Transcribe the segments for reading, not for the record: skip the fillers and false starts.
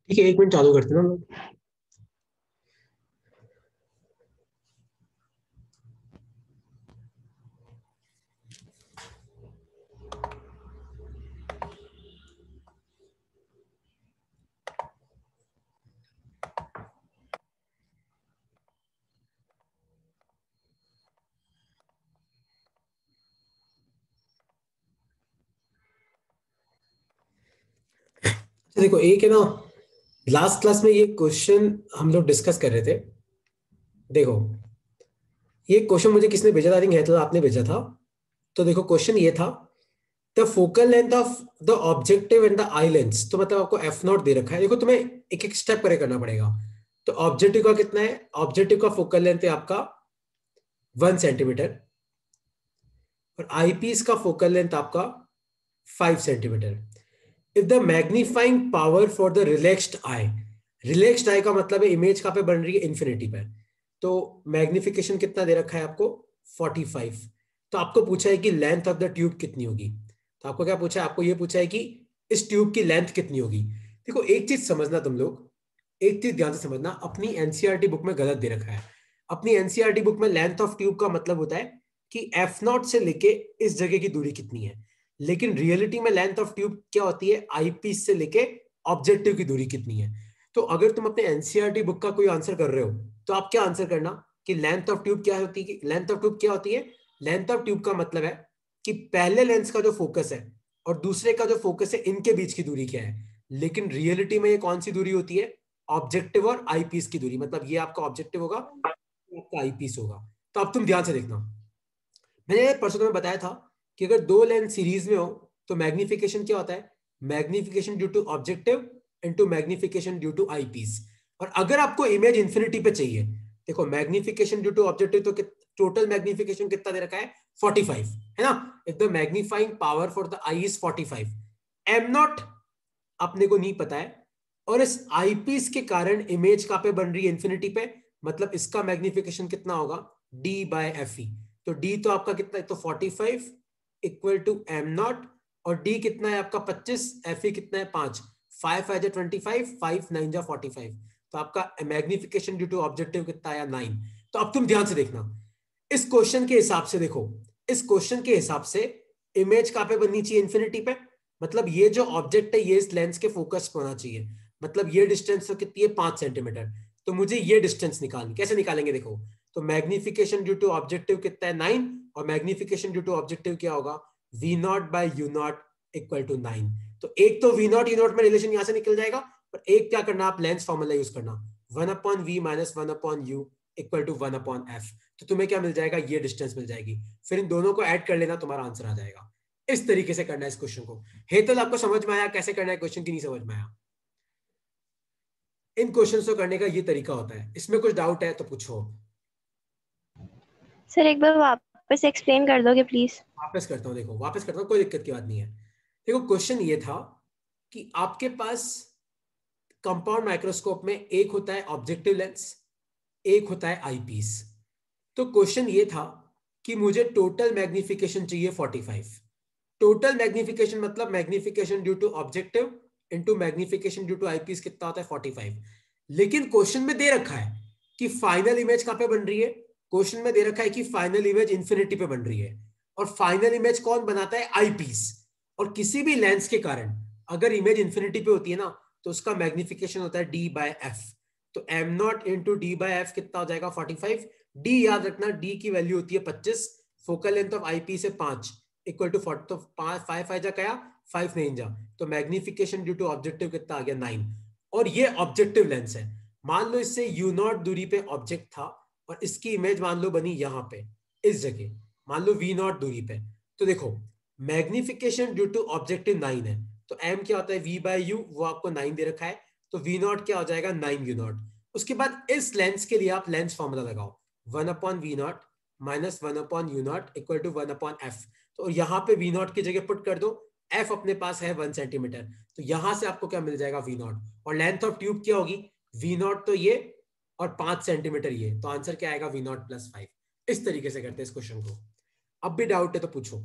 ठीक है, 1 मिनट चालू करते हैं ना हम लोग। अच्छा देखो, एक है ना, लास्ट क्लास में ये क्वेश्चन हम लोग डिस्कस कर रहे थे। देखो, ये क्वेश्चन मुझे किसने भेजा था? आई थिंक है तो आपने भेजा था। तो देखो, क्वेश्चन ये था, the focal length of the objective and the eye lens. तो मतलब आपको एफ नॉट दे रखा है। देखो, तुम्हें एक एक स्टेप करे करना पड़ेगा। तो ऑब्जेक्टिव का कितना है? ऑब्जेक्टिव का फोकल लेंथ है आपका 1 सेंटीमीटर, और आईपीस का फोकल लेंथ आपका 5 centimetre. If the magnifying power for the relaxed eye, relaxed eye का मतलब है इमेज कहां पे बन रही है? इन्फिनिटी पे। तो मैग्निफिकेशन कितना दे रखा है आपको? 45। तो आपको पूछा है कि लेंथ ऑफ द ट्यूब कितनी होगी। तो आपको क्या पूछा है? आपको ये पूछा है कि इस ट्यूब की लेंथ कितनी होगी। देखो, एक चीज समझना तुम लोग, एक चीज ध्यान से समझना, अपनी एनसीईआरटी बुक में गलत दे रखा है। अपनी एनसीईआरटी बुक में लेंथ ऑफ ट्यूब का मतलब होता है कि एफ नॉट से लेके इस जगह की दूरी कितनी है। लेकिन रियलिटी में लेंथ ऑफ ट्यूब क्या होती है? आईपीस से लेके ऑब्जेक्टिव की दूरी कितनी है। तो अगर तुम अपने एनसीईआरटी बुक का कोई आंसर कर रहे हो, तो आप क्या आंसर करना कि लेंथ ऑफ ट्यूब क्या होती है? लेंथ ऑफ ट्यूब क्या होती है? लेंथ ऑफ ट्यूब का मतलब है कि पहले लेंस का जो फोकस है और दूसरे का जो फोकस है, इनके बीच की दूरी क्या है। लेकिन रियलिटी में ये कौन सी दूरी होती है? ऑब्जेक्टिव और आईपीस की दूरी। मतलब ये आपका ऑब्जेक्टिव होगा, आपका आईपीस होगा। तो अब तुम ध्यान से देखना, मैंने परसों तुम्हें बताया था कि अगर दो लेंस सीरीज में हो तो मैग्निफिकेशन क्या होता है? Magnification due to objective into magnification due to eyepiece. और अगर आपको इमेज इंफिनिटी पे चाहिए, देखो मैग्निफिकेशन ड्यू टू ऑब्जेक्टिव, तो टोटल मैग्निफिकेशन कितना दे रखा है? 45, है ना? If the magnifying power for the eye is 45, M not अपने को नहीं पता है, और इस आईपीस के कारण इमेज कहां पे बन रही है? इंफिनिटी पे। मतलब इसका मैग्निफिकेशन कितना होगा? D by F E. तो डी तो आपका कितना है? तो 45 इक्वल टू एम नॉट, और डी कितना है आपका? 25, एफ ई कितना है? 5। 5 5 25, 5 9 जा 45। तो आपका मैग्निफिकेशन ड्यू टू ऑब्जेक्टिव कितना आया? 9। तो अब तुम ध्यान से देखना, इस क्वेश्चन के हिसाब से देखो, इस क्वेश्चन के हिसाब से इमेज कहां पे बननी चाहिए? इंफिनिटी पे। मतलब ये जो ऑब्जेक्ट है ये इस लेंस के फोकस पे होना चाहिए। मतलब ये डिस्टेंस तो कितनी है? 5 सेंटीमीटर। तो मुझे ये डिस्टेंस निकालनी, कैसे निकालेंगे? देखो, तो मैग्निफिकेशन ड्यू टू ऑब्जेक्टिव कितना है? 9। और मैग्निफिकेशन ड्यू टू ऑब्जेक्टिव क्या होगा? V not by U not equal to 9। तो एक तो वी नॉट यू नॉट में रिलेशन यहां से निकल जाएगा, पर एक क्या करना, आप लेंस फॉर्मूला यूज करना, 1/v minus 1/u equal to 1/f। तो तुम्हें क्या मिल जाएगा? ये डिस्टेंस मिल जाएगी। फिर इन दोनों को ऐड कर लेना, तुम्हारा आंसर आ जाएगा। इस तरीके से करना है इस क्वेश्चन को। हेतल, आपको समझ में आया कैसे करना है क्वेश्चन की नहीं समझ में आया? इन क्वेश्चंस को करने का ये तरीका होता है। इसमें कुछ डाउट है तो पूछो। सर एक बार वापस एक्सप्लेन कर दोगे प्लीज? वापस करता हूँ, देखो वापस करता हूँ, कोई दिक्कत की बात नहीं है। देखो, क्वेश्चन ये था कि आपके पास कंपाउंड माइक्रोस्कोप में एक होता है ऑब्जेक्टिव लेंस, एक होता है आईपीस। तो क्वेश्चन ये था कि मुझे टोटल मैग्निफिकेशन चाहिए 45। टोटल मैग्निफिकेशन मतलब magnification due to objective into magnification due to eyepiece कितना होता है? 45। लेकिन क्वेश्चन में दे रखा है कि फाइनल इमेज कहां पे बन रही है? क्वेश्चन में दे रखा है कि फाइनल इमेज इंफिनिटी पे बन रही है। और फाइनल इमेज कौन बनाता है? आईपीस। और किसी भी लेंस के कारण अगर इमेज इंफिनिटी पे होती है ना, तो उसका मैग्निफिकेशन होता है डी बाय एफ। तो M not into D by F कितना हो जाएगा? 45। डी याद रखना, डी की वैल्यू होती है 25, फोकल लेंथ ऑफ आईपी से 5 इक्वल टू 40। तो 5 5 जा क्या? 5 नहीं जा। तो मैग्निफिकेशन ड्यू टू ऑब्जेक्टिव कितना आ गया? 9। और ये ऑब्जेक्टिव लेंस है। मान लो इससे यू नॉट दूरी पे ऑब्जेक्ट था, और इसकी इमेज मान लो बनी यहां पे, इस जगह, मान लो वी नॉट दूरी पे। तो देखो, मैग्निफिकेशन ड्यू टू ऑब्जेक्टिव 9 है, तो एम क्या होता है? वी बाय यू, वो आपको 9 दे रखा है। तो वी नॉट क्या हो जाएगा? 9 यू नॉट। उसके बाद इस लेंस के लिए आप लेंस फॉर्मूला लगाओ, 1/v not minus 1/u0 equal to 1/f। तो यहाँ पे v0 की जगह पुट कर दो, f अपने पास है 1 सेंटीमीटर, तो यहां से आपको क्या मिल जाएगा v0, और लेंथ ऑफ ट्यूब क्या होगी v0 तो ये और 5 सेंटीमीटर ये, तो आंसर क्या आएगा v0 + 5। इस तरीके से करते हैं इस क्वेश्चन को। अब भी डाउट है तो पूछो।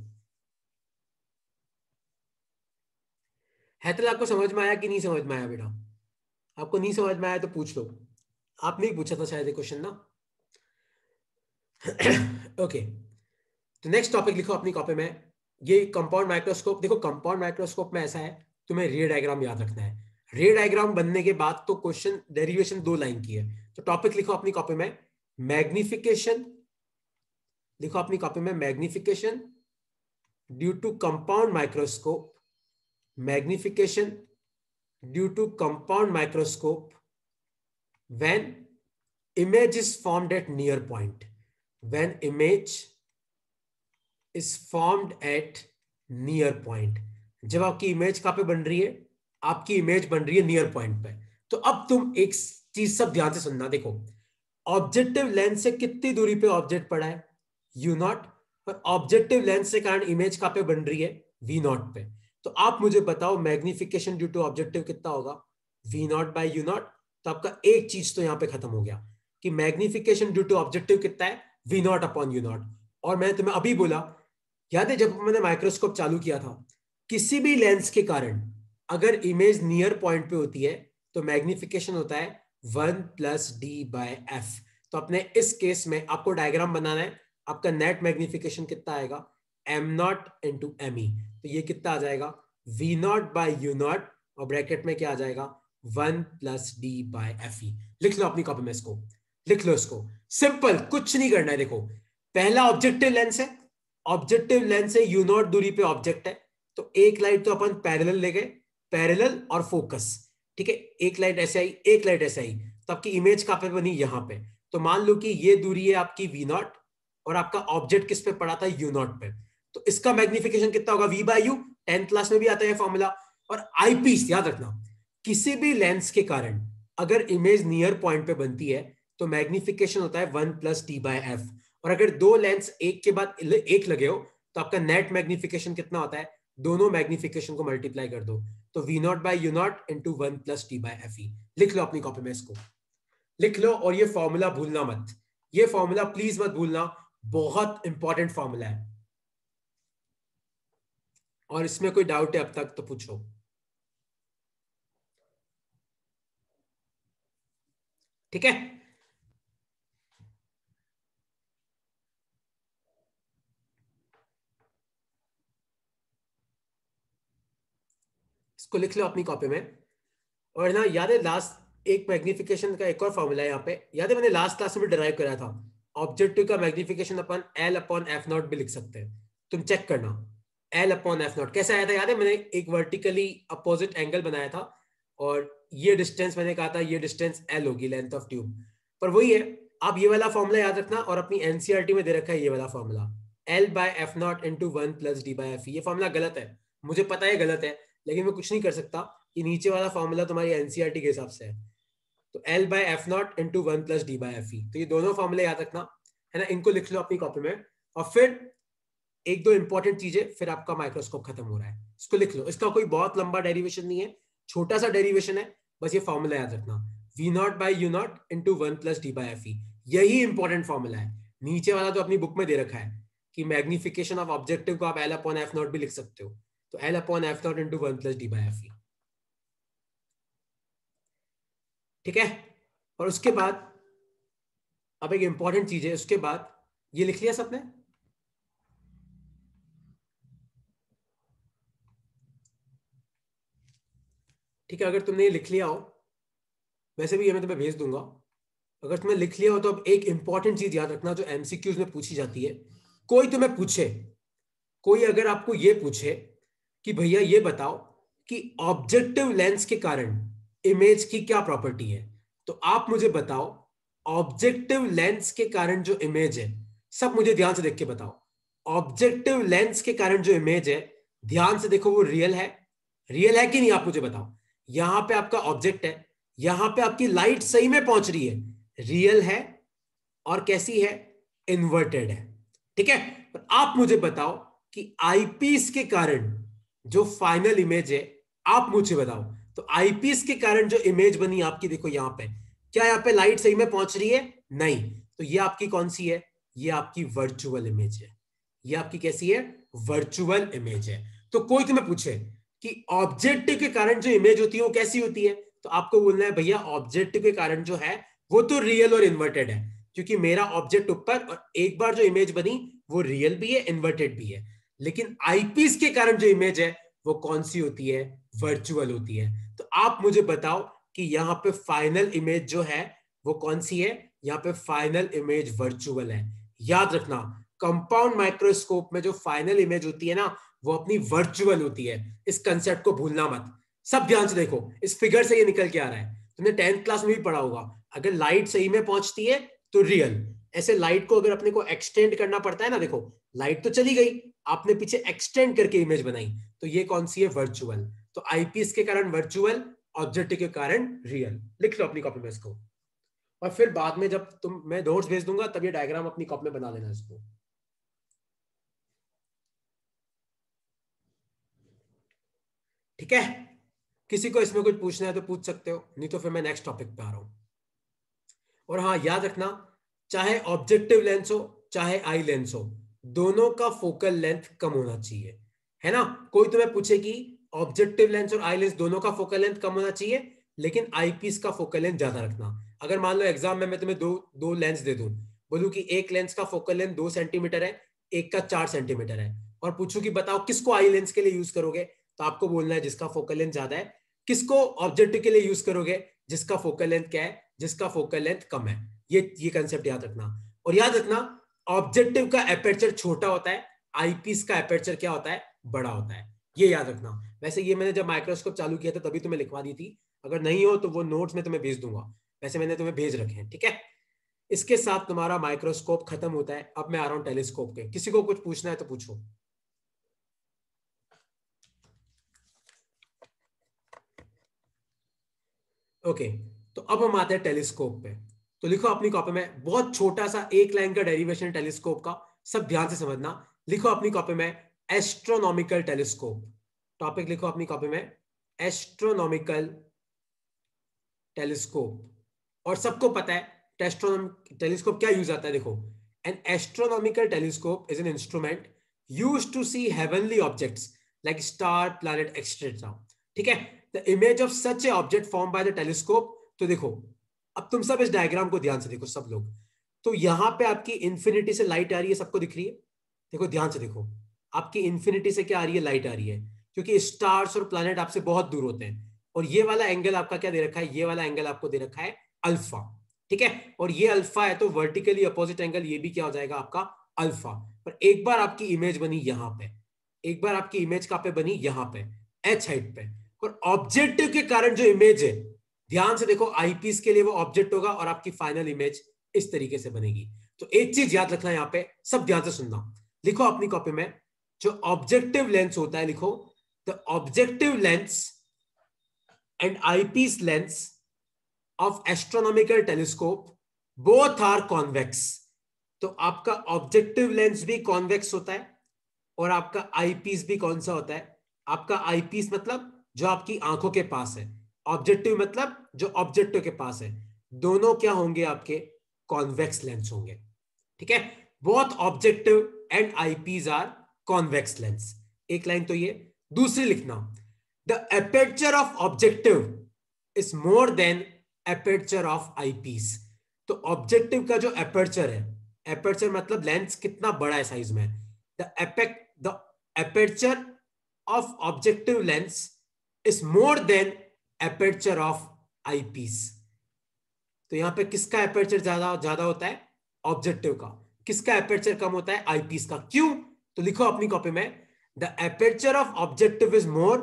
है तो आपको समझ में आया कि नहीं समझ में आया बेटा? आपको नहीं समझ में आया तो पूछ लो, आपने ही पूछा था शायद ये क्वेश्चन ना। ओके, तो नेक्स्ट टॉपिक लिखो अपनी कॉपी में, ये कंपाउंड माइक्रोस्कोप। देखो कंपाउंड माइक्रोस्कोप में ऐसा है, तुम्हें रे डायग्राम याद रखना है। रे डायग्राम बनने के बाद तो क्वेश्चन डेरिवेशन 2 लाइन की है। तो टॉपिक लिखो अपनी कॉपी में, मैग्निफिकेशन, लिखो अपनी कॉपी में magnification due to compound microscope, magnification due to compound microscope when image is formed at near point, when image is formed at near point। जब आपकी इमेज कहां पे बन रही है, आपकी इमेज बन रही है नियर पॉइंट पे। तो अब तुम एक चीज सब ध्यान से सुनना, देखो ऑब्जेक्टिव लेंस से कितनी दूरी पे ऑब्जेक्ट पड़ा है u0, और ऑब्जेक्टिव लेंस से कारण इमेज कहां पे बन रही है v0 पे। तो आप मुझे बताओ मैग्निफिकेशन ड्यू टू ऑब्जेक्टिव कितना होगा v0/u0। तो आपका एक चीज तो यहां पे खत्म हो गया कि मैग्निफिकेशन ड्यू टू ऑब्जेक्टिव कितना है v0/u0। और मैंने तुम्हें अभी बोला, याद है जब मैंने माइक्रोस्कोप चालू किया था, किसी भी लेंस के कारण अगर इमेज नियर पॉइंट पे होती है तो मैग्निफिकेशन होता है 1 + d/f। तो अपने इस केस में आपको डायग्राम बनाना है, आपका नेट मैग्निफिकेशन कितना आएगा m0 × me। तो ये कितना आ जाएगा v0/u0, और ब्रैकेट में क्या आ जाएगा 1 + d/fe। लिख लो अपनी कॉपी में, इसको लिख लो, इसको सिंपल, कुछ नहीं करना है। देखो पहला ऑब्जेक्टिव लेंस है, ऑब्जेक्टिव लेंस से u0 दूरी पे ऑब्जेक्ट है, तो एक लाइट तो अपन पैरेलल ले गए, पैरेलल और फोकस, ठीक है, एक लाइट ऐसे आई, एक लाइट ऐसे आई, तो आपकी इमेज कहां पे बनी यहां पे। तो मान लो कि ये दूरी है आपकी v0 और आपका ऑब्जेक्ट किस पे पड़ा था u0 पे, तो इसका मैग्निफिकेशन कितना होगा v/u। 10th क्लास में भी आता है फॉर्मूला। और आईपीस याद रखना, किसी भी लेंस के कारण अगर इमेज नियर पॉइंट पे बनती है तो मैग्निफिकेशन होता है 1 + d/f। और अगर दो लेंस एक के बाद एक लगे हो तो आपका नेट मैग्निफिकेशन कितना होता है, दोनों मैग्निफिकेशन को मल्टीप्लाई कर दो, तो v0/u0 × 1 + d/fe। लिख लो अपनी कॉपी में, इसको लिख लो, और ये फॉर्मूला भूलना मत, ये फॉर्मूला प्लीज मत भूलना, बहुत इंपॉर्टेंट फॉर्मूला है। और इसमें कोई डाउट है अब तक तो पूछो। ठीक है, इसको लिख लो अपनी कॉपी में। और ना याद है लास्ट एक मैग्निफिकेशन का एक और फॉर्मूला है यहाँ पे, याद है मैंने लास्ट क्लास में भी डिराइव कराया था, ऑब्जेक्टिव का मैग्निफिकेशन अपन L/f0 भी लिख सकते हैं। तुम चेक करना L/f0 कैसे आया था, याद है मैंने एक वर्टिकली अपोजिट एंगल बनाया था, और ये डिस्टेंस मैंने कहा था ये डिस्टेंस L होगी, लेंथ ऑफ ट्यूब। पर वही है, आप ये वाला फॉर्मूला याद रखना, और अपनी एनसीईआरटी में दे रखा है ये वाला फॉर्मूला L/f0 × 1 + d/f। ये फॉर्मूला गलत है, मुझे पता है गलत है, लेकिन मैं कुछ नहीं कर सकता, कि नीचे वाला फॉर्मूला तुम्हारी एनसीईआरटी के हिसाब से है। तो L/f0 × 1 + d/fe, तो ये दोनों फॉर्मूले याद रखना है ना, इनको लिख लो अपनी कॉपी में। और फिर एक दो इंपॉर्टेंट चीजें, फिर आपका माइक्रोस्कोप खत्म हो रहा है, इसको लिख लो। इसका कोई बहुत लंबा डेरिवेशन नहीं है, छोटा सा डेरिवेशन है, बस ये फॉर्मूला याद रखना v0/u0 × 1 + d/fe। यही इंपॉर्टेंट फॉर्मूला है, नीचे वाला तो अपनी बुक में दे रखा है कि मैग्निफिकेशन ऑफ ऑब्जेक्टिव को आप L/f0 भी लिख सकते हो, तो L/f0 × 1 + d/fe। ठीक है, और उसके बाद अब एक इंपॉर्टेंट चीज है, उसके बाद ये लिख लिया सबने, ठीक है, अगर तुमने ये लिख लिया हो, वैसे भी ये मैं तुम्हें भेज दूंगा, अगर तुमने लिख लिया हो तो अब एक इंपॉर्टेंट चीज याद रखना जो एमसीक्यूज में पूछी जाती है। कोई तुम्हें पूछे, कोई अगर आपको ये पूछे कि भैया ये बताओ कि ऑब्जेक्टिव लेंस के कारण इमेज की क्या प्रॉपर्टी है, तो आप मुझे बताओ ऑब्जेक्टिव लेंस के कारण जो इमेज है, सब मुझे ध्यान से देख के बताओ, ऑब्जेक्टिव लेंस के कारण जो इमेज है, ध्यान से देखो वो रियल है, रियल है कि नहीं, आप मुझे बताओ। यहां पे आपका ऑब्जेक्ट है, यहां पे आपकी लाइट सही में पहुंच रही है, रियल है, और कैसी है इन्वर्टेड है, ठीक है। पर आप मुझे बताओ कि आईपीस के कारण जो फाइनल इमेज है, आप मुझे बताओ तो आईपीस के कारण जो इमेज बनी आपकी, देखो यहां पे, क्या यहां पे लाइट सही में पहुंच रही है? नहीं। तो ये आपकी कौन सी है? ये आपकी वर्चुअल इमेज है। ये आपकी कैसी है? वर्चुअल इमेज है। तो कोई तुम्हें पूछे कि ऑब्जेक्टिव के कारण जो इमेज होती है वो कैसी होती है, तो आपको बोलना है भैया ऑब्जेक्टिव के कारण जो है वो तो रियल और इन्वर्टेड है, क्योंकि मेरा ऑब्जेक्ट ऊपर और एक बार जो इमेज बनी वो रियल भी है, इन्वर्टेड भी है। लेकिन आईपीस के कारण जो इमेज है वो कौन सी होती है? वर्चुअल होती है। तो आप मुझे बताओ कि यहां पे फाइनल इमेज जो है वो कौन सी है? यहां पे फाइनल इमेज वर्चुअल है। याद रखना, कंपाउंड माइक्रोस्कोप में जो फाइनल इमेज होती है ना, वो अपनी वर्चुअल होती है। इस कंसेप्ट को भूलना मत। सब ध्यान से देखो, इस फिगर से ये निकल के आ रहा है, तुमने 10th क्लास में भी पढ़ा होगा। अगर लाइट सही में पहुंचती है तो रियल। ऐसे लाइट को अगर अपने को एक्सटेंड करना पड़ता है ना, देखो लाइट तो चली गई, आपने पीछे एक्सटेंड करके इमेज बनाई, तो ये कौन सी है? वर्चुअल। तो आईपीएस के कारण वर्चुअल, ऑब्जेक्टिव के कारण रियल। लिख लो अपनी कॉपी में इसको, और फिर बाद में जब मैं नोट्स भेज दूंगा तब ये डायग्राम अपनी कॉपी में बना लेना इसको। ठीक है, किसी को इसमें कुछ पूछना है तो पूछ सकते हो, नहीं तो फिर मैं नेक्स्ट टॉपिक पे आ रहा हूं। और हाँ याद रखना, चाहे ऑब्जेक्टिव लेंस हो चाहे आई लेंस हो, दोनों का फोकल लेंथ कम होना चाहिए, है ना। कोई तुम्हें पूछे कि ऑब्जेक्टिव लेंस और आई लेंस दोनों का फोकल लेंथ कम होना चाहिए, लेकिन आईपीस का फोकल लेंथ ज्यादा रखना। अगर मान लो एग्जाम में मैं तुम्हें दो लेंस दे दूं, बोलूं कि एक लेंस का फोकल लेंथ 2 सेंटीमीटर है, एक का 4 सेंटीमीटर है, और पूछूं कि बताओ किसको आई लेंस के लिए यूज करोगे, तो आपको बोलना है जिसका फोकल लेंथ ज्यादा है। किसको ऑब्जेक्टिव के लिए यूज करोगे? जिसका फोकल लेंथ क्या है? जिसका फोकल लेंथ कम है। ये कंसेप्ट याद रखना। और याद रखना, ऑब्जेक्टिव का एपर्चर छोटा होता है, आईपीस का एपर्चर क्या होता है? बड़ा होता है। ये याद रखना। वैसे ये मैंने जब माइक्रोस्कोप चालू किया था तभी तुम्हें लिखवा दी थी, अगर नहीं हो तो वो नोट्स में तुम्हें भेज दूंगा, वैसे मैंने तुम्हें भेज रखे हैं, ठीक है। इसके साथ तुम्हारा माइक्रोस्कोप खत्म होता है। अब मैं आ रहा हूं टेलीस्कोप के। किसी को कुछ पूछना है तो पूछो। ओके, तो अब हम आते हैं टेलीस्कोप पे। तो लिखो अपनी कॉपी में, बहुत छोटा सा एक लाइन का डेरिवेशन टेलीस्कोप का, सब ध्यान से समझना। लिखो अपनी कॉपी में एस्ट्रोनॉमिकल टेलीस्कोप। टॉपिक लिखो अपनी कॉपी में एस्ट्रोनॉमिकल टेलीस्कोप। और सबको पता है टेलीस्कोप क्या यूज आता है। देखो, an astronomical telescope is an instrument used to see heavenly objects like star, planet, etcetera. ठीक है, the image of such a object form by the telescope. तो देखो, अब तुम सब इस डायग्राम को ध्यान से देखो, सब लोग। तो यहां पे आपकी इंफिनिटी से लाइट आ रही है, सबको दिख रही है? देखो ध्यान से देखो, आपकी इंफिनिटी से क्या आ रही है? लाइट आ रही है, क्योंकि स्टार्स और प्लैनेट आपसे बहुत दूर होते हैं। और ये वाला एंगल आपका क्या दे रखा है? ये वाला एंगल आपको दे रखा है अल्फा, ठीक है। और ये अल्फा है, तो वर्टिकली अपोजिट एंगल ये भी क्या हो जाएगा? आपका अल्फा। पर एक बार आपकी इमेज बनी यहां पे, एक बार आपकी इमेज कहां पे बनी? यहां पे, एच हाइट पे। और ऑब्जेक्टिव के कारण जो इमेज है, ध्यान से देखो, आईपीस के लिए वो ऑब्जेक्ट होगा और आपकी फाइनल इमेज इस तरीके से बनेगी। तो एक चीज याद रखना यहां पे, सब ध्यान से सुनना। लिखो अपनी कॉपी में, जो ऑब्जेक्टिव लेंस होता है, लिखो the objective lens and eyepiece lens of astronomical telescope both are convex. तो आपका ऑब्जेक्टिव लेंस भी कॉन्वेक्स होता है और आपका आईपीस भी कौन सा होता है? आपका आईपीस मतलब जो आपकी आंखों के पास है, ऑब्जेक्टिव मतलब जो ऑब्जेक्टिव के पास है। दोनों क्या होंगे? आपके कॉन्वेक्स लेंस होंगे, ठीक है। Both objective and eyepiece are convex lens. एक लाइन तो ये। दूसरी लिखना, the aperture of objective is more than aperture of eyepiece. तो ऑब्जेक्टिव का जो एपर्चर है, एपर्चर मतलब लेंस कितना बड़ा है साइज में, the aperture of objective lens is more than aperture of eyepiece. तो यहां पे किसका एपर्चर ज्यादा ज्यादा होता है? ऑब्जेक्टिव का। किसका एपर्चर कम होता है? आईपीस का। क्यों? तो लिखो अपनी कॉपी में, the aperture of objective is more,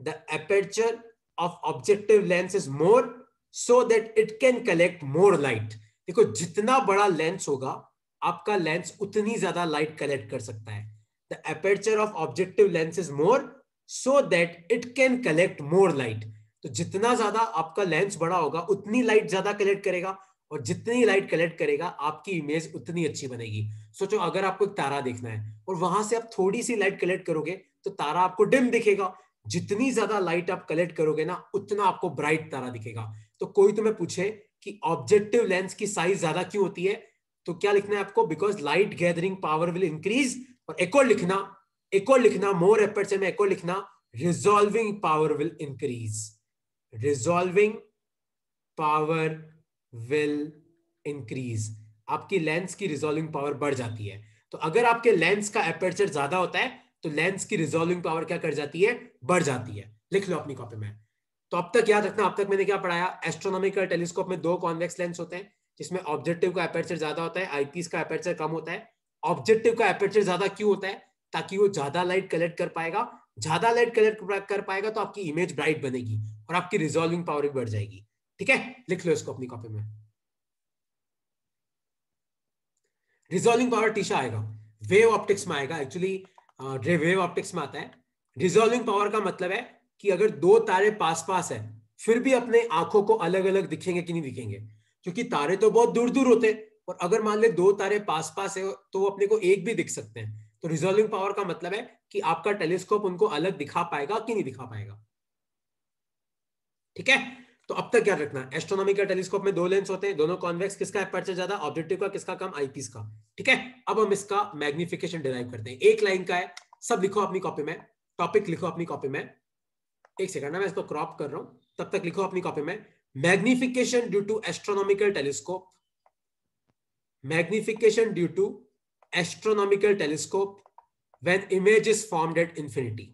the aperture of objective lens is more so that it can collect more light. देखो, जितना बड़ा लेंस होगा आपका लेंस उतनी ज्यादा लाइट कलेक्ट कर सकता है। The aperture of objective lens is more so that it can collect more light. तो जितना ज्यादा आपका लेंस बड़ा होगा उतनी लाइट ज्यादा कलेक्ट करेगा, और जितनी लाइट कलेक्ट करेगा आपकी इमेज उतनी अच्छी बनेगी। सोचो अगर आपको एक तारा देखना है और वहां से आप थोड़ी सी लाइट कलेक्ट करोगे तो तारा आपको डिम दिखेगा। जितनी ज्यादा लाइट आप कलेक्ट करोगे ना उतना आपको ब्राइट तारा दिखेगा। तो कोई तुम्हें पूछे कि ऑब्जेक्टिव लेंस की साइज ज्यादा क्यों होती है, तो क्या लिखना है आपको, because light gathering power will increase. और एक और लिखना मोर एपर्चर में, एक और लिखना resolving power will increase. Resolving power will increase, आपकी लेंस की रिजॉल्विंग पावर बढ़ जाती है। तो अगर आपके लेंस का एपर्चर ज्यादा होता है तो लेंस की रिजॉल्विंग पावर क्या कर जाती है, बढ़ जाती है। लिख लो अपनी कॉपी में। तो अब तक याद रखना, अब तक मैंने क्या पढ़ाया, एस्ट्रोनॉमिकल टेलीस्कोप में दो कॉन्वेक्स लेंस होते हैं जिसमें ऑब्जेक्टिव का एपर्चर ज्यादा होता है, आईपीस का एपर्चर कम होता है। ऑब्जेक्टिव का एपर्चर ज्यादा क्यों होता है, ताकि वो ज्यादा लाइट कलेक्ट कर पाएगा। ज्यादा लाइट कलेक्ट कर पाएगा तो आपकी इमेज ब्राइट बनेगी और आपकी रिजॉल्विंग पावर भी बढ़ जाएगी। ठीक है, लिख लो इसको अपनी कॉपी में। रिजॉल्विंग पावर टीशा आएगा, वेव ऑप्टिक्स में आएगा, एक्चुअली वेव ऑप्टिक्स में आता है। रिजॉल्विंग पावर का मतलब है कि अगर दो तारे पास पास है फिर भी अपने आंखों को अलग अलग दिखेंगे कि नहीं दिखेंगे, क्योंकि तारे तो बहुत दूर दूर होते हैं और अगर मान ले दो तारे पास पास है तो वो अपने को एक भी दिख सकते हैं। तो रिजॉल्विंग पावर का मतलब है कि आपका टेलीस्कोप उनको अलग दिखा पाएगा कि नहीं दिखा पाएगा। ठीक है, तो अब तक याद रखना, एस्ट्रोनॉमिकल टेलीस्कोप में दो लेंस होते हैं, दोनों कॉन्वेक्स, किसका एपर्चर ज्यादा, ऑब्जेक्टिव का, किसका कम, आईपीस का। ठीक है, अब हम इसका मैग्निफिकेशन डिराइव करते हैं, एक लाइन का है, सब लिखो अपनी कॉपी में, टॉपिक लिखो अपनी कॉपी में। एक सेकंड ना, मैं इसको क्रॉप कर रहा हूं, तब तक लिखो अपनी कॉपी में। Magnification due to astronomical telescope, magnification due to astronomical telescope when image is formed at infinity.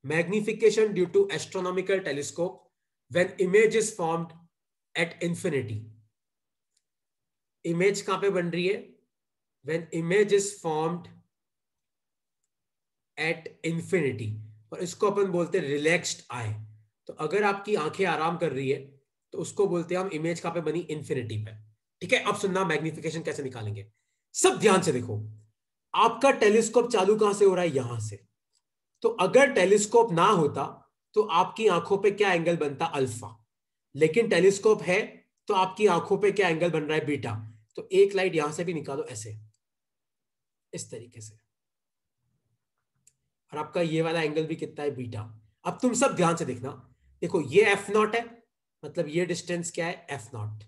Magnification due to astronomical telescope when image is formed at infinity. Image कहां पे बन रही है, when image is formed at infinity, और इसको अपन बोलते हैं relaxed आई। तो अगर आपकी आंखें आराम कर रही है तो उसको बोलते हैं हम इमेज कहां पे बनी, इंफिनिटी पे। ठीक है, अब सुनना मैग्निफिकेशन कैसे निकालेंगे, सब ध्यान से देखो। आपका टेलीस्कोप चालू कहां से हो रहा है, यहां से। तो अगर टेलीस्कोप ना होता तो आपकी आंखों पे क्या एंगल बनता, अल्फा। लेकिन टेलीस्कोप है तो आपकी आंखों पे क्या एंगल बन रहा है, बीटा। तो एक लाइट यहां से भी निकालो ऐसे, इस तरीके से, और आपका ये वाला एंगल भी कितना है, बीटा। अब तुम सब ध्यान से देखना, देखो ये एफ नॉट है, मतलब ये डिस्टेंस क्या है, एफ नॉट।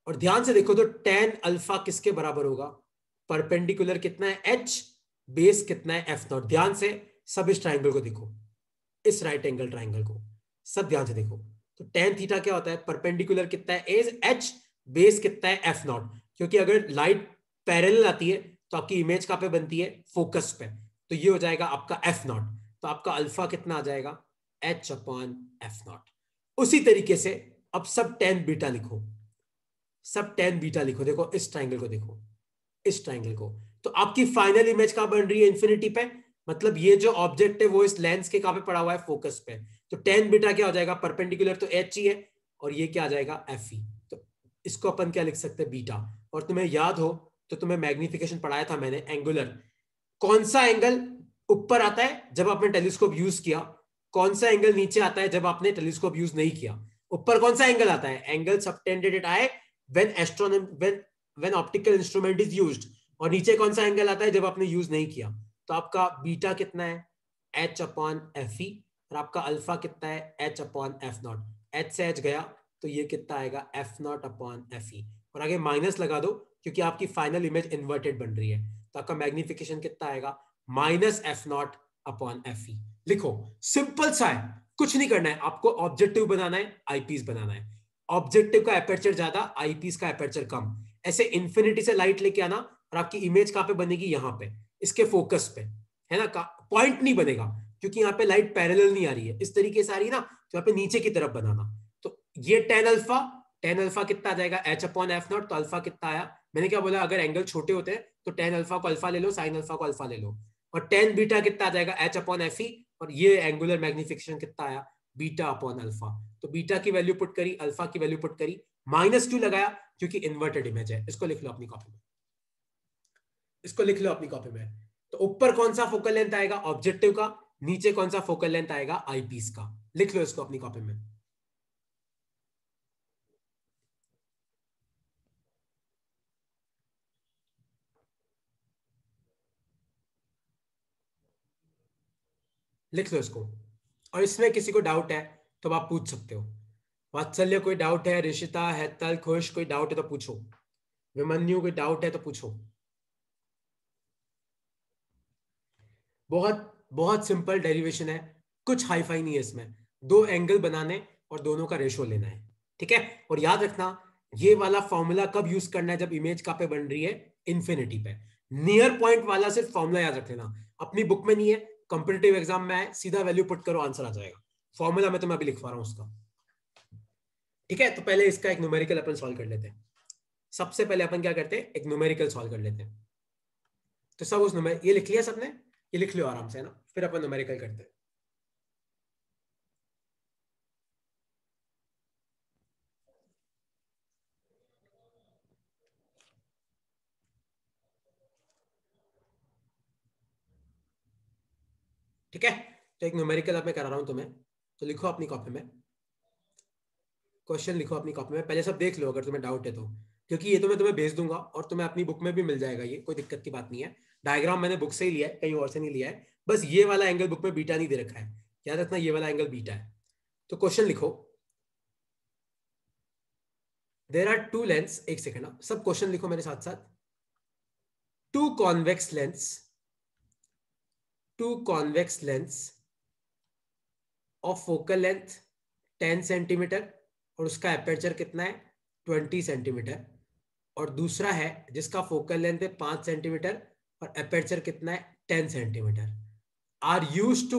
और ध्यान से देखो तो टेन अल्फा किसके बराबर होगा, परपेंडिकुलर कितना है, एच, बेस कितना है, एफ नॉट। ध्यान से सब इस ट्राइंगल को देखो, इस राइट एंगल ट्राइंगल को सब ध्यान से देखो। तो टेन थीटा क्या होता है, परपेंडिकुलर कितना है, एच, बेस कितना है, एफ नॉट। क्योंकि अगर लाइट पैरेलल आती है तो आपकी इमेज कहां पे बनती है, फोकस पे। तो ये हो जाएगा आपका एफ नॉट। तो आपका अल्फा कितना आ जाएगा, एच अपॉन एफ नॉट। उसी तरीके से अब सब टेन बीटा लिखो, सब टेन बीटा लिखो। देखो इस ट्राइंगल को देखो, इस ट्राइंगल को। तो आपकी फाइनल इमेज कहां बन रही है, इंफिनिटी पे। मतलब ये जो ऑब्जेक्ट है वो इस लेंस के कहां पे पड़ा हुआ है, फोकस पे। तो टेन बीटा क्या हो जाएगा, परपेंडिकुलर तो एच ही है, और ये क्या आ जाएगा, एफ ई। तो इसको अपन क्या लिख सकते हैं, बीटा। और तुम्हें याद हो तो तुम्हें मैग्निफिकेशन पढ़ाया था मैंने, एंगुलर। कौन सा एंगल ऊपर आता है जब आपने टेलीस्कोप यूज किया, कौन सा एंगल नीचे आता है जब आपने टेलीस्कोप यूज नहीं किया। ऊपर कौन सा एंगल आता है, angle subtended at I when optical instrument is used. और नीचे कौन सा एंगल आता है जब आपने यूज नहीं किया। तो आपका बीटा कितना है, एच अपॉन एफ ई, और आपका अल्फा कितना है, H upon F not. H से एच गया तो ये कितना आएगा, F not upon F E, और आगे माइनस लगा दो क्योंकि आपकी फाइनल इमेज इन्वर्टेड बन रही है। तो आपका मैग्निफिकेशन कितना आएगा, minus F not upon F E. लिखो, सिंपल सा है, कुछ नहीं करना है आपको, ऑब्जेक्टिव बनाना है, आईपीस बनाना है। ऑब्जेक्टिव का एपर्चर ज्यादा, आईपीस का एपर्चर कम। ऐसे इंफिनिटी से लाइट लेके आना और आपकी इमेज कहां पे बनेगी, यहां पे, इसके फोकस पे, है ना। पॉइंट नहीं बनेगा क्योंकि यहाँ पे लाइट पैरेलल नहीं आ रही है, इस तरीके से आ रही है ना, तो यहाँ पे नीचे की तरफ बनाना। तो ये टेन अल्फा कितना आ जाएगा, एच अपॉन एफ नॉट। तो अल्फा कितना आया, मैंने क्या बोला, अगर एंगल छोटे होते हैं तो टेन अल्फा को अल्फा ले लो, साइन अल्फा को अल्फा ले लो। और टेन बीटा कितना आ जाएगा, एच अपॉन एफ ई। और ये एंगुलर मैग्निफिकेशन कितना आया, बीटा अपॉन अल्फा। तो बीटा की वैल्यू पुट करी, अल्फा की वैल्यू पुट करी, माइनस क्यों लगाया, क्योंकि इन्वर्टेड इमेज है। इसको लिख लो अपनी कॉपी में, इसको लिख लो अपनी कॉपी में। तो ऊपर कौन सा फोकल लेंथ आएगा, ऑब्जेक्टिव का, नीचे कौन सा फोकल लेंथ आएगा, आईपीस का। लिख लो इसको अपनी कॉपी में। लिख लो इसको। और इसमें किसी को डाउट है तो आप पूछ सकते हो। वात्सल्य कोई डाउट है, ऋषिता, हैतल, खुश कोई डाउट है तो पूछो, विमन्यु कोई डाउट है तो पूछो। बहुत बहुत सिंपल डेरिवेशन है, कुछ हाई फाई नहीं है इसमें। दो एंगल बनाने और दोनों का रेशो लेना है, ठीक है। और याद रखना ये वाला फॉर्मूला कब यूज करना है, जब इमेज कहां पे बन रही है, इन्फिनिटी पे। नियर पॉइंट वाला सिर्फ फॉर्मूला याद रख लेना, अपनी बुक में नहीं है, कंपटीटिव एग्जाम में है, सीधा वैल्यू पुट करो आंसर आ जाएगा। फॉर्मूला में तो मैं अभी लिखवा रहा हूं उसका, ठीक है। तो पहले इसका एक न्यूमेरिकल अपन सॉल्व कर लेते हैं। सबसे पहले अपन क्या करते हैं, एक न्यूमेरिकल सॉल्व कर लेते हैं। तो सब उस ये लिख लिया सबने, ये लिख लो आराम से, है ना। फिर अपन न्यूमेरिकल करते हैं। ठीक है, तो एक न्यूमेरिकल अब मैं करा रहा हूं तुम्हें, तो लिखो अपनी कॉपी में, क्वेश्चन लिखो अपनी कॉपी में। पहले सब देख लो अगर तुम्हें डाउट है तो, क्योंकि ये तो मैं तुम्हें भेज दूंगा और तुम्हें अपनी बुक में भी मिल जाएगा, ये कोई दिक्कत की बात नहीं है। डायग्राम मैंने बुक से ही लिया है, कहीं और से नहीं लिया है। बस ये वाला एंगल बुक में बीटा नहीं दे रखा है, याद रखना ये वाला एंगल बीटा है। तो क्वेश्चन लिखो, देयर आर टू लेंस, एक सेकेंड सब क्वेश्चन लिखो मेरे साथ साथ। Two convex lens, two convex lens of focal length 10 centimetre और उसका एपर्चर कितना है 20 सेंटीमीटर, और दूसरा है जिसका फोकल लेंथ है 5 सेंटीमीटर और एपर्चर कितना है 10 centimetre, are used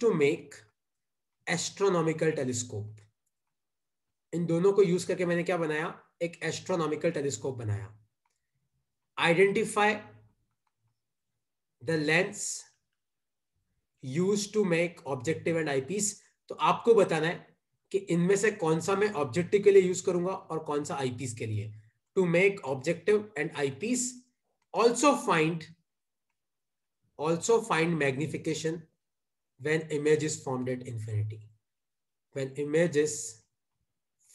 to make astronomical telescope. इन दोनों को यूज करके मैंने क्या बनाया, एक एस्ट्रोनॉमिकल टेलीस्कोप बनाया। Identify the lens use to make objective and eyepiece. तो आपको बताना है कि इनमें से कौन सा मैं ऑब्जेक्टिव के लिए यूज करूंगा और कौन सा आईपीस के लिए। To make objective and eyepiece, also find magnification when image is formed at infinity, when image is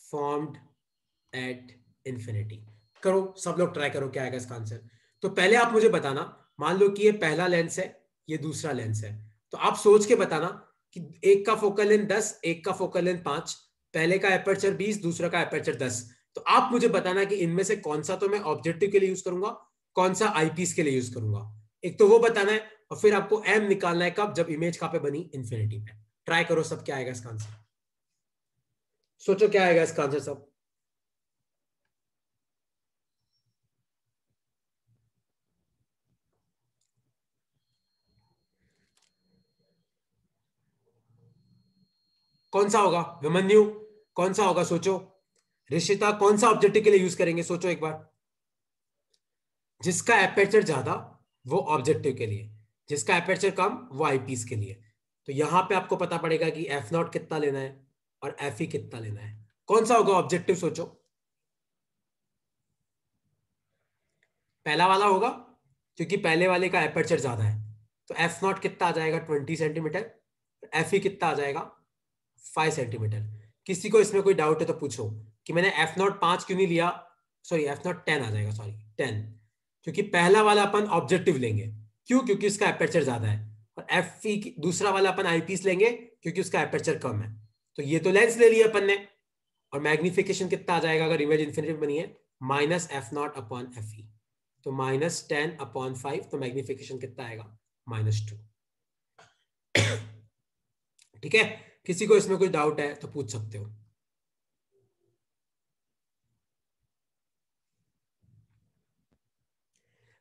formed at infinity। करो सब लोग, ट्राई करो क्या आएगा इसका आंसर। तो पहले आप मुझे बताना, मान लो कि ये पहला लेंस है, ये दूसरा लेंस है, तो आप सोच के बताना कि एक का फोकल लेंथ 10, एक का फोकल लेंथ 5, पहले का एपर्चर 20, दूसरा का एपर्चर 10। तो आप मुझे बताना कि इनमें से कौन सा तो मैं ऑब्जेक्टिव के लिए यूज करूंगा, कौन सा आईपीस के लिए यूज करूंगा, एक तो वो बताना है। और फिर आपको एम निकालना है कब, जब इमेज कहां पे बनी, इंफिनिटी पे। ट्राई करो सब, क्या आएगा इसका आंसर, सोचो क्या आएगा इसका आंसर सब। कौन सा होगा विमन्यु, कौन सा होगा सोचो। ऋषिता कौन सा ऑब्जेक्टिव के लिए यूज करेंगे, सोचो एक बार। जिसका एपर्चर ज्यादा वो ऑब्जेक्टिव के लिए, जिसका एपर्चर कम वो आईपीस के लिए। तो यहां पे आपको पता पड़ेगा कि एफ नॉट कितना लेना है और एफ ई कितना लेना है। कौन सा होगा ऑब्जेक्टिव, सोचो। पहला वाला होगा, क्योंकि पहले वाले का एपर्चर ज्यादा है। तो एफ नॉट कितना आ जाएगा 20 सेंटीमीटर, एफ ई कितना आ जाएगा 5 सेंटीमीटर। किसी को इसमें कोई डाउट है तो पूछो कि मैंने एफ नॉट 5 क्यों नहीं लिया, सॉरी एफ नॉट 10 आ जाएगा, सॉरी 10, क्योंकि पहला वाला अपन ऑब्जेक्टिव लेंगे, क्यों, क्योंकि उसका एपर्चर ज्यादा है। और एफ ई दूसरा वाला अपन आईपीस लेंगे क्योंकि उसका एपर्चर कम है। तो ये तो लेंस ले लिया अपन ने। और मैग्निफिकेशन कितना आ जाएगा अगर इमेज इन्फिनिटी बनी है, minus F not upon F E. तो -10/5, तो मैग्निफिकेशन कितना आएगा -2। ठीक है, किसी को इसमें कोई डाउट है तो पूछ सकते हो।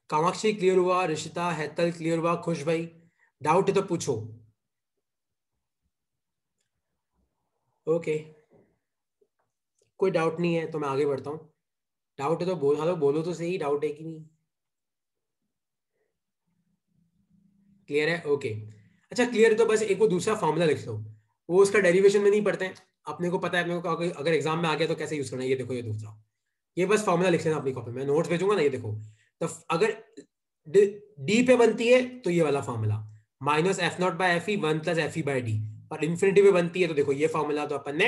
कामाक्षी क्लियर हुआ, ऋषिता, हैतल क्लियर हुआ, खुश भाई डाउट है तो पूछो। ओके, कोई डाउट नहीं है तो मैं आगे बढ़ता हूं। डाउट है तो हेलो बोलो तो सही, डाउट है कि नहीं। क्लियर है, ओके। अच्छा क्लियर है तो बस एक वो दूसरा फॉर्मूला लिख लो, वो उसका डेरिवेशन में नहीं पढ़ते हैं, अपने को पता है, अपने को अगर एग्जाम में आ गया तो कैसे यूज करना है। ये देखो, ये दूसरा, ये बस फॉर्मूला लिख लेना अपनी कॉपी में, नोट्स भेजूंगा ना, ये देखो। तो अगर डी पे बनती है तो ये वाला formula, minus F not by F E 1 plus F E by D. और इन्फिनिटी पे बनती है तो देखो ये फॉर्मूला तो अपन ने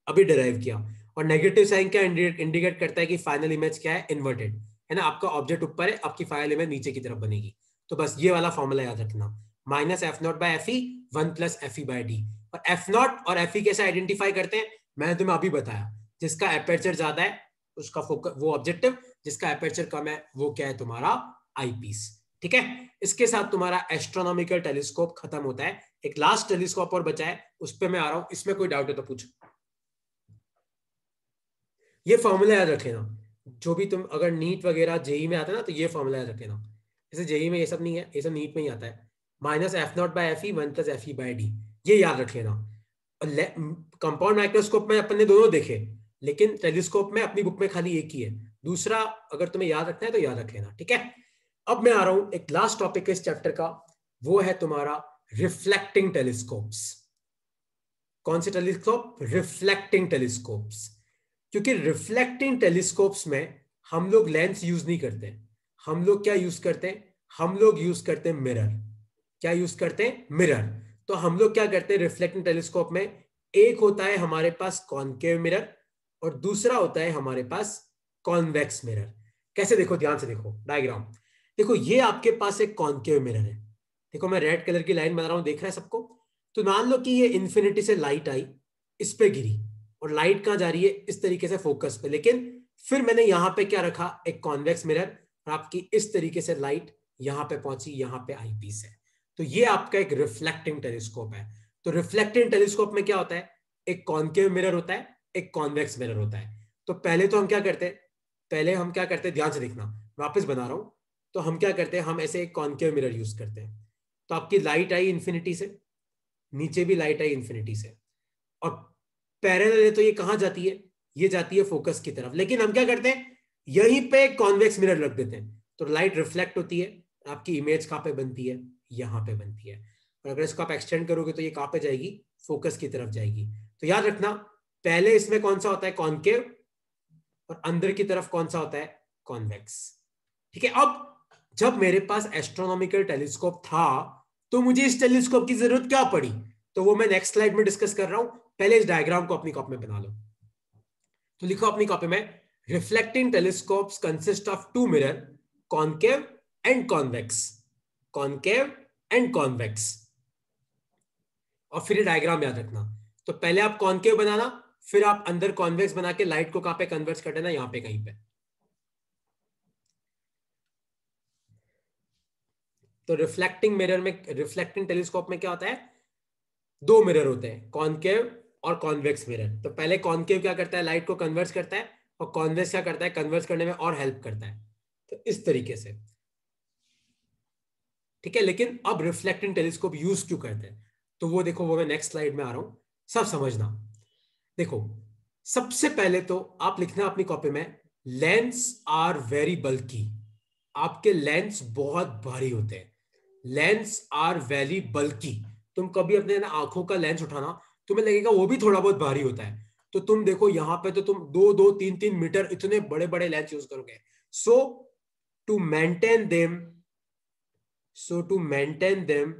अभी डिराइव किया। और नेगेटिव साइन क्या इंडिकेट करता है कि फाइनल इमेज क्या है, इन्वर्टेड, है ना। आपका ऑब्जेक्ट ऊपर है, आपकी फाइनल इमेज नीचे की तरफ बनेगी। तो बस ये वाला फॉर्मूला याद रखना, minus F not by F E 1 plus F E by D. और एफ नॉट और एफ ई कैसे आइडेंटिफाई करते हैं मैंने तुम्हें अभी बताया, जिसका एपर्चर ज्यादा है उसका फोकस वो ऑब्जेक्टिव, जिसका एपर्चर कम है वो क्या है तुम्हारा आईपीस। ठीक है, इसके साथ तुम्हारा एस्ट्रोनॉमिकल टेलीस्कोप खत्म होता है। एक लास्ट टेलीस्कोप और बचा है, उस पर मैं आ रहा हूं, इसमें कोई डाउट है तो पूछो। ये फॉर्मूला याद रखेना, जो भी तुम अगर नीट वगैरह जेई में आता है ना तो ये फॉर्मूला याद रखेना। जैसे जेई में ये सब नहीं है, ये सब नीट में ही आता है, minus F not by F E 1 plus F E by D, ये याद रखेना। कंपाउंड माइक्रोस्कोप में अपन ने दोनों देखे, लेकिन टेलीस्कोप में अपनी बुक में खाली एक ही है, दूसरा अगर तुम्हें याद रखना है तो याद रख लेना। ठीक है, अब मैं आ रहा हूं एक लास्ट टॉपिक इस चैप्टर का, वो है तुम्हारा रिफ्लेक्टिंग टेलीस्कोप्स। कौन से टेलीस्कोप? Reflecting telescopes. क्योंकि रिफ्लेक्टिंग टेलीस्कोप्स में हम लोग लेंस यूज नहीं करते, हम लोग क्या यूज करते हैं? हम लोग यूज करते हैं मिरर। क्या यूज करते हैं? मिरर। तो हम लोग क्या करते हैं रिफ्लेक्टिंग टेलीस्कोप में, एक होता है हमारे पास कॉनकेव मिरर और दूसरा होता है हमारे पास कॉन्वेक्स मिरर। कैसे? देखो ध्यान से देखो डायग्राम। देखो ये आपके पास एक कॉनकेव मिरर है, देखो मैं रेड कलर की लाइन बना रहा हूं, देख रहा है सबको? तो मान लो कि ये इन्फिनिटी से लाइट आई, इस पे गिरी, और लाइट कहां जा रही है? इस तरीके से फोकस पे, लेकिन फिर मैंने यहां पे क्या रखा? एक कॉन्वेक्स मिरर, और आपकी इस तरीके से लाइट यहां पे पहुंची, यहां पे आईपीस है। तो ये आपका एक रिफ्लेक्टिंग टेलीस्कोप है। तो रिफ्लेक्टिंग टेलीस्कोप में क्या होता है? एक कॉनकेव मिरर होता है, एक कॉन्वेक्स मिरर होता है। तो पहले तो हम क्या करते हैं, पहले हम क्या करते हैं, ध्यान से देखना, वापस बना रहा हूं। तो हम क्या करते हैं, हम ऐसे एक कॉनकेव मिरर यूज करते हैं। तो आपकी लाइट आई इन्फिनिटी से, नीचे भी लाइट आई इन्फिनिटी से, और पैरेलल है तो ये कहां जाती है? ये जाती है फोकस की तरफ। लेकिन हम क्या करते हैं, यहीं पे कॉन्वेक्स मिरर रख देते हैं, तो लाइट रिफ्लेक्ट होती है, आपकी इमेज कहां पे बनती है? यहां पे बनती है। और अगर इसको आप एक्सटेंड करोगे तो ये कहां पे जाएगी? फोकस की तरफ जाएगी। तो याद रखना, पहले इसमें कौन सा होता है? कॉनकेव, और अंदर की तरफ कौन सा होता है? कॉन्वेक्स। ठीक है, अब जब मेरे पास एस्ट्रोनॉमिकल टेलीस्कोप था तो मुझे इस टेलीस्कोप की जरूरत क्या पड़ी? तो वो मैं नेक्स्ट स्लाइड में डिस्कस कर रहा हूं, पहले इस डायग्राम को अपनी कॉपी में बना लो। तो लिखो अपनी कॉपी में, reflecting telescopes consist of two mirror, concave and convex, concave and convex. और फिर डायग्राम याद रखना। तो पहले आप कॉनकेव बनाना, फिर आप अंदर कॉन्वेक्स बना के लाइट को कहां पे कन्वर्ट कर देना? यहां पे कहीं पे। तो रिफ्लेक्टिंग मिरर में, रिफ्लेक्टिंग टेलीस्कोप में क्या होता है? दो मिरर होते हैं, कॉनकेव और कॉन्वेक्स मिरर। तो पहले कॉनकेव क्या करता है? लाइट को कन्वर्ट करता है, और कॉन्वेक्स क्या करता है? कन्वर्ट करने में और हेल्प करता है। तो इस तरीके से। ठीक है, लेकिन अब रिफ्लेक्टिंग टेलीस्कोप यूज क्यों करते हैं? तो वो देखो, वो मैं नेक्स्ट स्लाइड में आ रहा हूं, सब समझना। देखो, सबसे पहले तो आप लिखना अपनी कॉपी में, लेंस आर वेरी बल्की। आपके लेंस बहुत भारी होते हैं, लेंस आर वेरी बल्की। तुम कभी अपने ना आंखों का लेंस उठाना, तुम्हें लगेगा वो भी थोड़ा बहुत भारी होता है। तो तुम देखो यहां पे तो तुम 2-2, 3-3 मीटर इतने बड़े बड़े लेंस यूज करोगे। So to maintain them, so to maintain them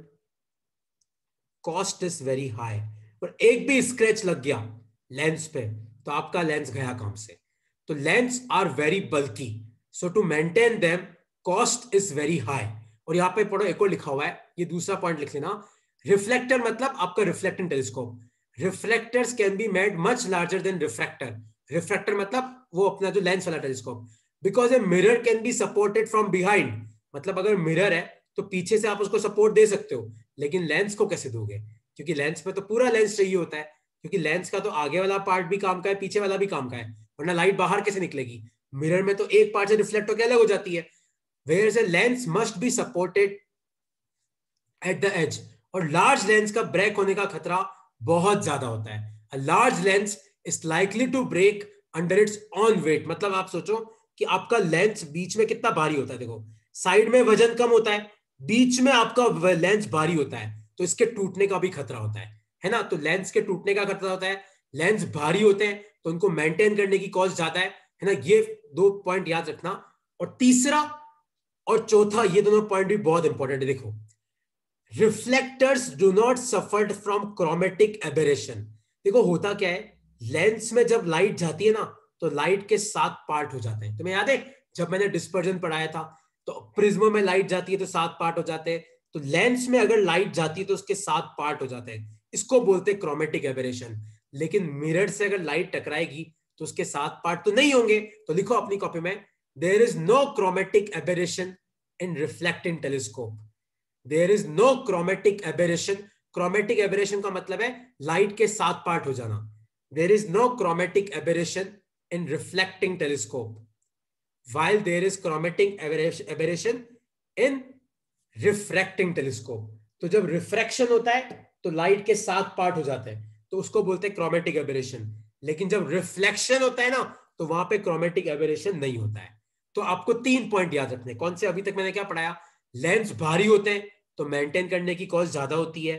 cost is very high. और एक भी स्क्रैच लग गया लेंस पे तो आपका लेंस गया काम से। तो lens are very bulky, so to maintain them cost is very high. और यहां पे पढ़ो, एक और लिखा हुआ है, ये दूसरा पॉइंट लिख लेना। रिफ्लेक्टर मतलब आपका reflecting telescope. Reflectors can be made much larger than refractor. Refractor मतलब वो अपना जो लेंस वाला telescope. Because a mirror can be supported from behind, मतलब अगर मिरर है तो पीछे से आप उसको सपोर्ट दे सकते हो, लेकिन लेंस को कैसे दोगे? क्योंकि लेंस में तो पूरा लेंस चाहिए होता है, क्योंकि लेंस का तो आगे वाला पार्ट भी काम का है, पीछे वाला भी काम का है, वरना लाइट बाहर कैसे निकलेगी? मिरर में तो एक पार्ट से रिफ्लेक्ट होकर अलग हो जाती है। Where a lens must be supported at the edge, और लार्ज लेंस का ब्रेक होने का खतरा बहुत ज्यादा होता है। A large lens is likely to break under its own weight. मतलब आप सोचो कि आपका लेंस बीच में कितना भारी होता है, देखो साइड में वजन कम होता है, बीच में आपका लेंस भारी होता है, तो इसके टूटने का भी खतरा होता है ना? तो लेंस के टूटने का खतरा होता है, लेंस भारी होते हैं तो उनको मेंटेन करने की कॉस्ट ज्यादा है ना? ये दो पॉइंट याद रखना। और तीसरा और चौथा, ये दोनों पॉइंट भी बहुत इंपॉर्टेंट है। देखो, reflectors do not suffer from chromatic aberration. देखो होता क्या है, लेंस में जब लाइट जाती है ना तो लाइट के 7 पार्ट हो जाते हैं। तुम्हें याद है जब मैंने डिस्पर्जन पढ़ाया था, तो प्रिज्म में लाइट जाती है तो 7 पार्ट हो जाते हैं, तो लेंस में अगर लाइट जाती है तो उसके 7 पार्ट हो जाते हैं, इसको बोलते हैं क्रोमेटिक एबरेशन। लेकिन मिरर से अगर लाइट टकराएगी तो उसके 7 पार्ट तो नहीं होंगे, तो लिखो अपनी कॉपी में, there is no chromatic aberration in reflecting telescope. There is no chromatic aberration. Chromatic aberration का मतलब है लाइट के 7 पार्ट हो जाना। There is no chromatic aberration in reflecting telescope while there is chromatic aberration in refracting telescope। तो जब refraction होता है तो लाइट के 7 पार्ट हो जाते हैं, तो उसको बोलते हैं क्रोमेटिक एबरेशन। लेकिन जब रिफ्लेक्शन होता है ना, तो वहां पे क्रोमेटिक एबरेशन नहीं होता है। तो आपको 3 पॉइंट याद रखने। कौन से? अभी तक मैंने क्या पढ़ाया? लेंस भारी होते हैं तो मेंटेन करने की कॉस्ट ज्यादा होती है,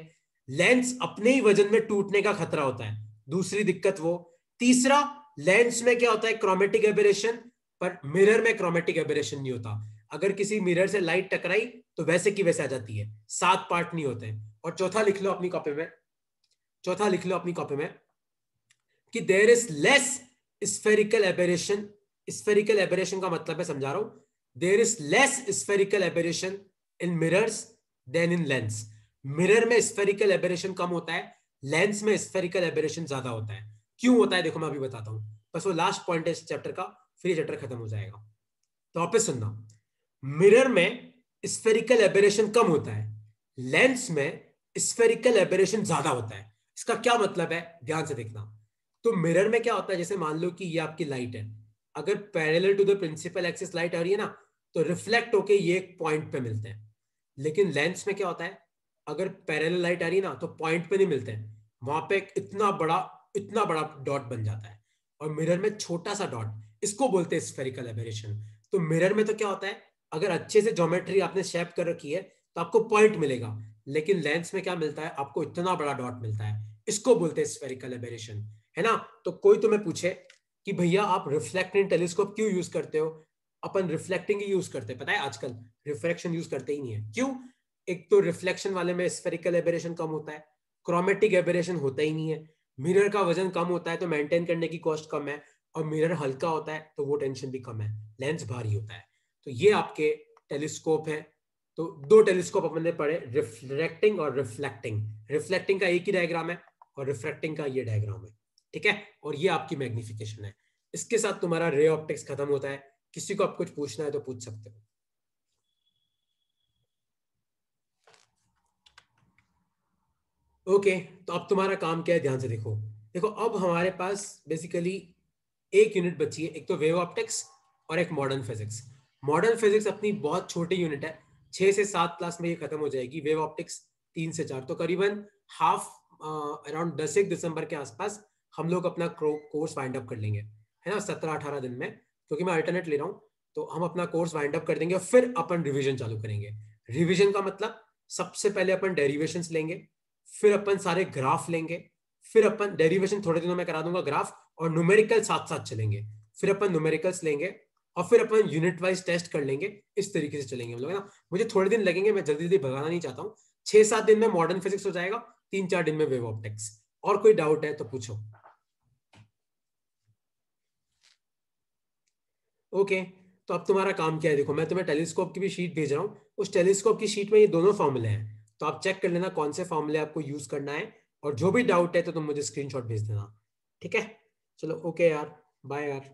लेंस अपने ही वजन में टूटने का खतरा होता है, दूसरी दिक्कत वो। तीसरा, लेंस में क्या होता है? क्रोमेटिक एबरेशन, पर मिरर में क्रोमेटिक एबरेशन नहीं होता। अगर किसी मिरर से लाइट टकराई तो वैसे की वैसे आ जाती है, 7 पार्ट नहीं होते। और चौथा लिख लो अपनी कॉपी में, चौथा लिख लो अपनी कॉपी में कि there is less spherical aberration. Spherical aberration का मतलब है, समझा रहा हूं, there is less spherical aberration in mirrors than in lens. Mirror में स्फेरिकल एबरेशन कम होता है, लेंस में स्फेरिकल एबरेशन ज्यादा होता है। क्यों होता है देखो मैं अभी बताता हूं, बस वो लास्ट पॉइंट है इस चैप्टर का, फिर ये चैप्टर खत्म हो जाएगा। तो वापस सुनना, मिरर में स्फेरिकल एबरेशन कम होता है, लेंस में स्फेरिकल एबरेशन ज्यादा होता है। इसका क्या मतलब है, ध्यान से देखना। तो मिरर में क्या होता है, जैसे मान लो कि ये आपकी लाइट है, अगर parallel to the principal axis light आ रही है ना, तो रिफ्लेक्ट होके ये एक पॉइंट पे मिलते हैं। लेकिन लेंस में क्या होता है, अगर पैरेलल लाइट आ रही है ना, तो पॉइंट पे नहीं मिलते हैं, वहां पे एक इतना बड़ा डॉट बन जाता है, और मिरर में छोटा सा डॉट, इसको बोलते हैं स्फेरिकल एबरेशन। तो मिरर में तो क्या होता है, अगर अच्छे से ज्योमेट्री आपने शेप कर रखी है तो आपको पॉइंट मिलेगा, लेकिन लेंस में क्या मिलता है, आपको इतना बड़ा डॉट मिलता है, इसको बोलते हैं स्फेरिकल एबरेशन, है ना। तो कोई तुम्हें पूछे कि भैया आप रिफ्लेक्टिंग टेलीस्कोप क्यों यूज करते हो, अपन रिफ्लेक्टिंग ही यूज करते हैं, पता है आजकल रिफ्रैक्शन यूज करते ही नहीं है। क्यों? एक तो रिफ्लेक्शन वाले में स्फेरिकल एबरेशन कम होता है, क्रोमेटिक एबरेशन होता ही नहीं है, मिरर का वजन कम होता है तो मेंटेन करने की कॉस्ट कम है, और मिरर हल्का होता है तो वो टेंशन भी कम है, लेंस भारी होता है। तो ये आपके टेलीस्कोप है। तो 2 टेलीस्कोप अपन ने पढ़े, रिफ्लेक्टिंग और रिफ्लेक्टिंग। रिफ्लेक्टिंग का एक ही डायग्राम है और रिफ्रैक्टिंग का ये डायग्राम है, ठीक है। और ये आपकी मैग्निफिकेशन है। इसके साथ तुम्हारा रे ऑप्टिक्स खत्म होता है। किसी को आप कुछ पूछना है तो पूछ सकते हो। ओके, तो अब तुम्हारा काम क्या है, ध्यान से देखो। देखो अब हमारे पास बेसिकली एक यूनिट बची है, एक तो वेव ऑप्टिक्स और एक मॉडर्न फिजिक्स। मॉडर्न फिजिक्स अपनी बहुत छोटी यूनिट है, 6 से 7 क्लास में ये खत्म हो जाएगी। वेव ऑप्टिक्स 3 से 4, तो करीबन हाफ अराउंड 10 दिसंबर के आसपास हम लोग अपना कोर्स वाइंड अप कर लेंगे, है ना, 17-18 दिन में, क्योंकि मैं अल्टरनेट ले रहा हूँ। तो हम अपना कोर्स वाइंड अप कर देंगे और फिर अपन रिविजन चालू करेंगे। रिविजन का मतलब, सबसे पहले अपन डेरिवेशंस लेंगे, फिर अपन सारे ग्राफ लेंगे, फिर अपन डेरिवेशन थोड़े दिनों में करा दूंगा ग्राफ, और न्यूमेरिकल साथ साथ चलेंगे, फिर अपन न्यूमेरिकल्स लेंगे, और फिर अपन यूनिट वाइज टेस्ट कर लेंगे। इस तरीके से चलेंगे हम लोग, है ना। मुझे थोड़े दिन लगेंगे, मैं जल्दी जल्दी भगाना नहीं चाहता हूँ। 6-7 दिन में मॉडर्न फिजिक्स हो जाएगा, 3-4 दिन में वेव ऑप्टिक्स। और कोई डाउट है तो पूछो। ओके, तो अब तुम्हारा काम क्या है, देखो मैं तुम्हें टेलीस्कोप की भी शीट भेज रहा हूँ, उस टेलीस्कोप की शीट में ये दोनों फॉर्मूले हैं, तो आप चेक कर लेना कौन से फॉर्मूले आपको यूज करना है, और जो भी डाउट है तो तुम मुझे स्क्रीनशॉट भेज देना, ठीक है। चलो ओके यार, बाय यार।